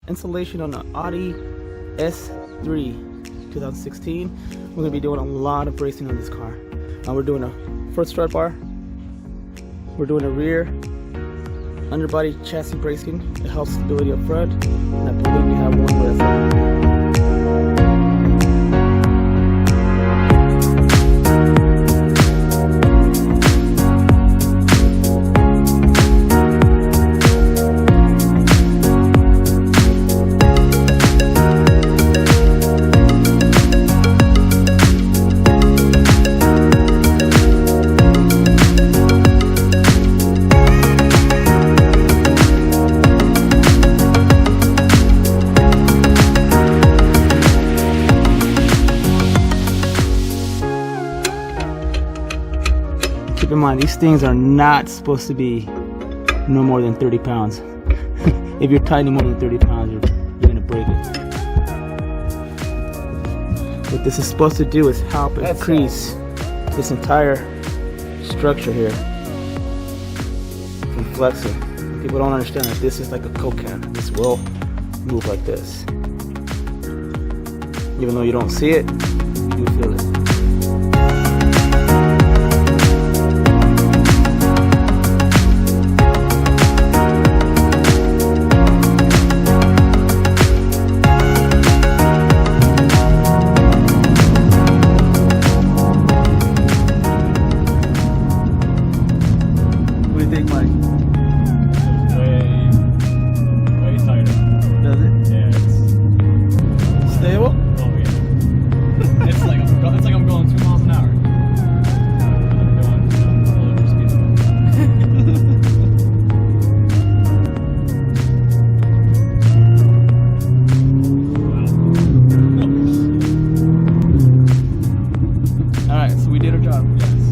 installation on the Audi S3 2016. We're going to be doing a lot of bracing on this car. We're doing a front strut bar. We're doing a rear underbody chassis bracing. It helps stability up front. And I believe we have one with keep in mind, these things are not supposed to be no more than 30 pounds. If you're tightening more than 30 pounds, you're going to break it. What this is supposed to do is help increase this entire structure here from flexing. People don't understand that this is like a Coke can. This will move like this. Even though you don't see it, you do feel it. What do you think, Mike? Way tighter. Does it? Yeah, it's Stable? oh yeah. It's like I'm going 2 miles an hour. I'm going a little speed. Alright, so we did our job. Yes.